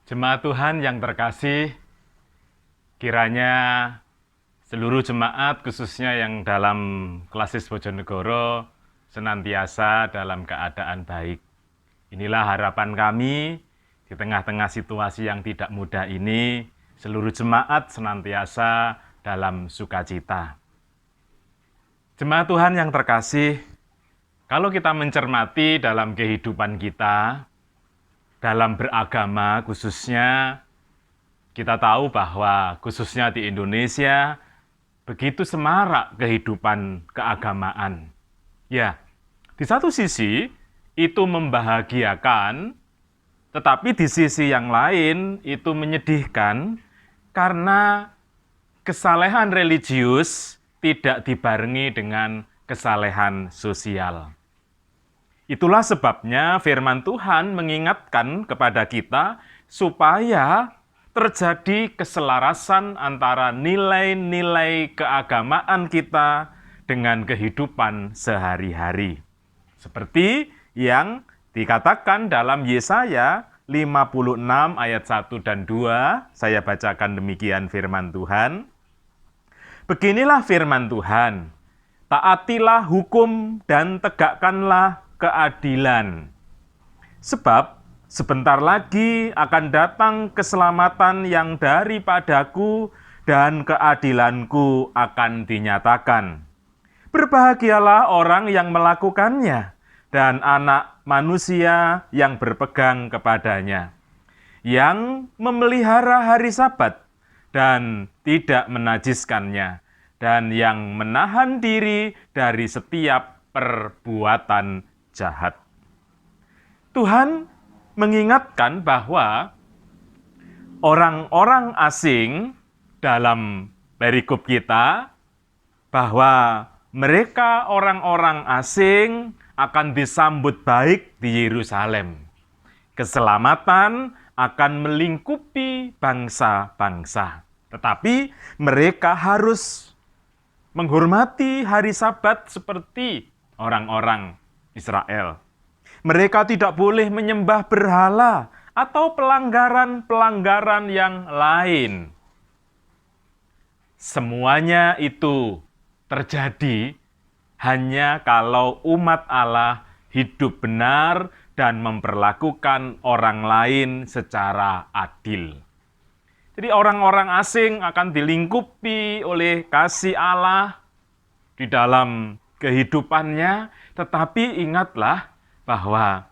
Jemaat Tuhan yang terkasih, kiranya seluruh jemaat, khususnya yang dalam Klasis Bojonegoro, senantiasa dalam keadaan baik. Inilah harapan kami di tengah-tengah situasi yang tidak mudah ini, seluruh jemaat senantiasa dalam sukacita. Jemaat Tuhan yang terkasih, kalau kita mencermati dalam kehidupan kita, dalam beragama khususnya, kita tahu bahwa khususnya di Indonesia, begitu semarak kehidupan keagamaan. Ya, di satu sisi itu membahagiakan, tetapi di sisi yang lain itu menyedihkan karena kesalehan religius tidak dibarengi dengan kesalehan sosial. Itulah sebabnya firman Tuhan mengingatkan kepada kita supaya terjadi keselarasan antara nilai-nilai keagamaan kita dengan kehidupan sehari-hari. Seperti yang dikatakan dalam Yesaya 56 ayat 1 dan 2, saya bacakan demikian firman Tuhan. Beginilah firman Tuhan, taatilah hukum dan tegakkanlah keadilan. Sebab sebentar lagi akan datang keselamatan yang daripadaku dan keadilanku akan dinyatakan. Berbahagialah orang yang melakukannya dan anak manusia yang berpegang kepadanya, yang memelihara hari Sabat dan tidak menajiskannya, dan yang menahan diri dari setiap perbuatan jahat. Tuhan mengingatkan bahwa orang-orang asing dalam perikop kita, bahwa mereka orang-orang asing akan disambut baik di Yerusalem. Keselamatan akan melingkupi bangsa-bangsa. Tetapi mereka harus menghormati hari Sabat seperti orang-orang Israel. Mereka tidak boleh menyembah berhala atau pelanggaran-pelanggaran yang lain. Semuanya itu terjadi hanya kalau umat Allah hidup benar dan memperlakukan orang lain secara adil. Jadi orang-orang asing akan dilingkupi oleh kasih Allah di dalam kehidupannya, tetapi ingatlah bahwa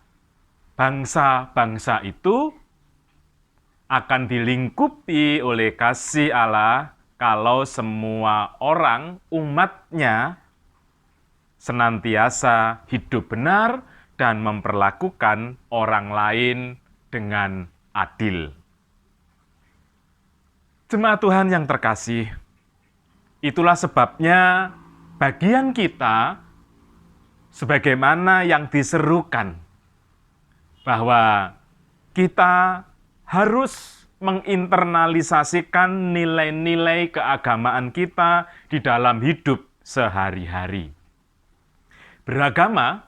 bangsa-bangsa itu akan dilingkupi oleh kasih Allah kalau semua orang, umatnya, senantiasa hidup benar dan memperlakukan orang lain dengan adil. Jemaat Tuhan yang terkasih, itulah sebabnya bagian kita sebagaimana yang diserukan bahwa kita harus menginternalisasikan nilai-nilai keagamaan kita di dalam hidup sehari-hari. Beragama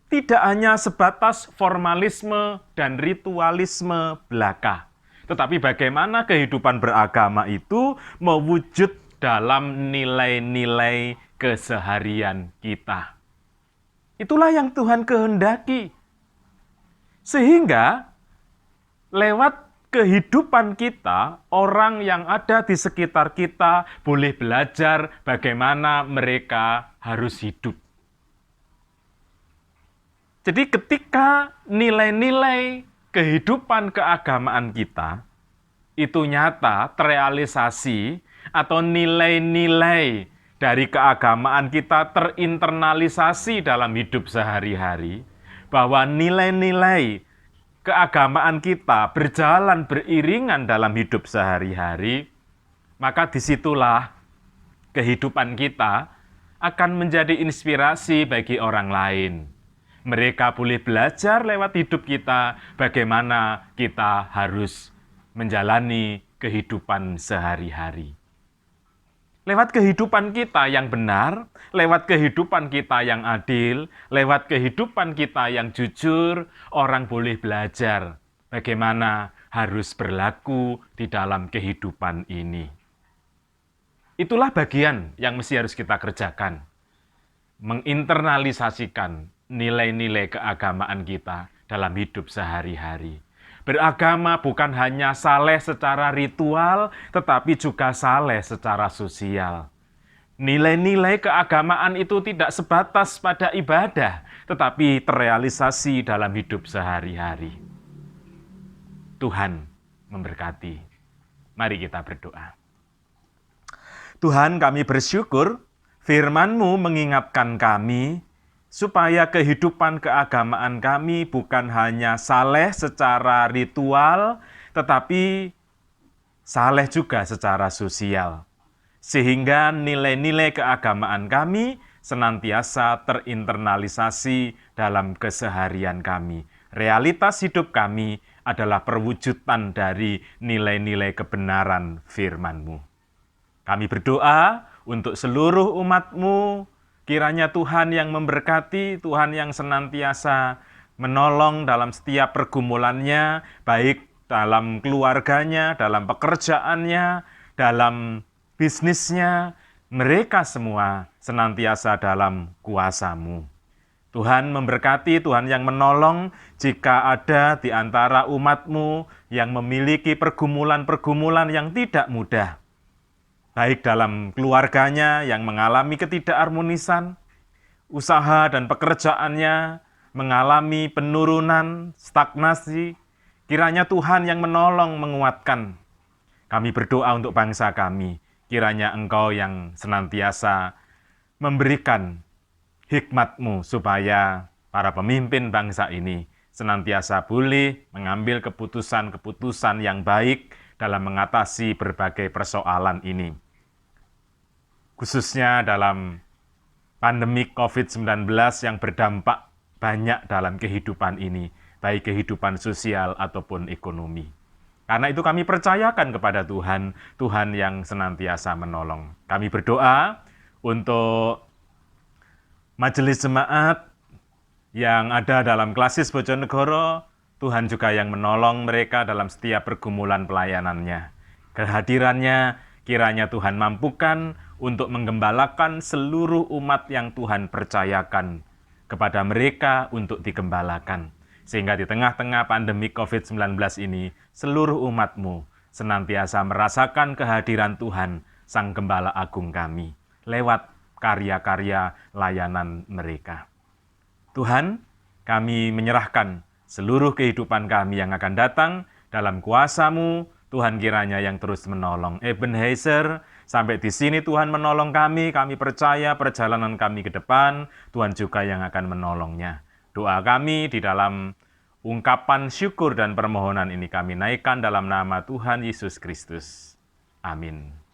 tidak hanya sebatas formalisme dan ritualisme belaka, tetapi bagaimana kehidupan beragama itu mewujud dalam nilai-nilai keseharian kita. Itulah yang Tuhan kehendaki. Sehingga lewat kehidupan kita, orang yang ada di sekitar kita boleh belajar bagaimana mereka harus hidup. Jadi ketika nilai-nilai kehidupan keagamaan kita itu nyata terrealisasi atau nilai-nilai dari keagamaan kita terinternalisasi dalam hidup sehari-hari, bahwa nilai-nilai keagamaan kita berjalan beriringan dalam hidup sehari-hari, maka disitulah kehidupan kita akan menjadi inspirasi bagi orang lain. Mereka boleh belajar lewat hidup kita bagaimana kita harus menjalani kehidupan sehari-hari. Lewat kehidupan kita yang benar, lewat kehidupan kita yang adil, lewat kehidupan kita yang jujur, orang boleh belajar bagaimana harus berlaku di dalam kehidupan ini. Itulah bagian yang mesti harus kita kerjakan. Menginternalisasikan nilai-nilai keagamaan kita dalam hidup sehari-hari. Beragama bukan hanya saleh secara ritual, tetapi juga saleh secara sosial. Nilai-nilai keagamaan itu tidak sebatas pada ibadah, tetapi terrealisasi dalam hidup sehari-hari. Tuhan memberkati. Mari kita berdoa. Tuhan, kami bersyukur firman-Mu mengingatkan kami supaya kehidupan keagamaan kami bukan hanya saleh secara ritual, tetapi saleh juga secara sosial. Sehingga nilai-nilai keagamaan kami senantiasa terinternalisasi dalam keseharian kami. Realitas hidup kami adalah perwujudan dari nilai-nilai kebenaran firman-Mu. Kami berdoa untuk seluruh umat-Mu, kiranya Tuhan yang memberkati, Tuhan yang senantiasa menolong dalam setiap pergumulannya, baik dalam keluarganya, dalam pekerjaannya, dalam bisnisnya, mereka semua senantiasa dalam kuasa-Mu. Tuhan memberkati, Tuhan yang menolong jika ada di antara umat-Mu yang memiliki pergumulan-pergumulan yang tidak mudah. Baik dalam keluarganya yang mengalami ketidakharmonisan, usaha dan pekerjaannya mengalami penurunan, stagnasi, kiranya Tuhan yang menolong, menguatkan. Kami berdoa untuk bangsa kami, kiranya Engkau yang senantiasa memberikan hikmat-Mu supaya para pemimpin bangsa ini senantiasa boleh mengambil keputusan-keputusan yang baik dalam mengatasi berbagai persoalan ini. Khususnya dalam pandemi COVID-19 yang berdampak banyak dalam kehidupan ini, baik kehidupan sosial ataupun ekonomi. Karena itu kami percayakan kepada Tuhan, Tuhan yang senantiasa menolong. Kami berdoa untuk majelis jemaat yang ada dalam Klasis Bojonegoro, Tuhan juga yang menolong mereka dalam setiap pergumulan pelayanannya. Kehadirannya kiranya Tuhan mampukan untuk menggembalakan seluruh umat yang Tuhan percayakan kepada mereka untuk digembalakan. Sehingga di tengah-tengah pandemi COVID-19 ini, seluruh umat-Mu senantiasa merasakan kehadiran Tuhan, Sang Gembala Agung kami, lewat karya-karya layanan mereka. Tuhan, kami menyerahkan seluruh kehidupan kami yang akan datang dalam kuasa-Mu. Tuhan kiranya yang terus menolong. Ebenezer, sampai di sini Tuhan menolong kami percaya perjalanan kami ke depan, Tuhan juga yang akan menolongnya. Doa kami di dalam ungkapan syukur dan permohonan ini kami naikkan dalam nama Tuhan Yesus Kristus. Amin.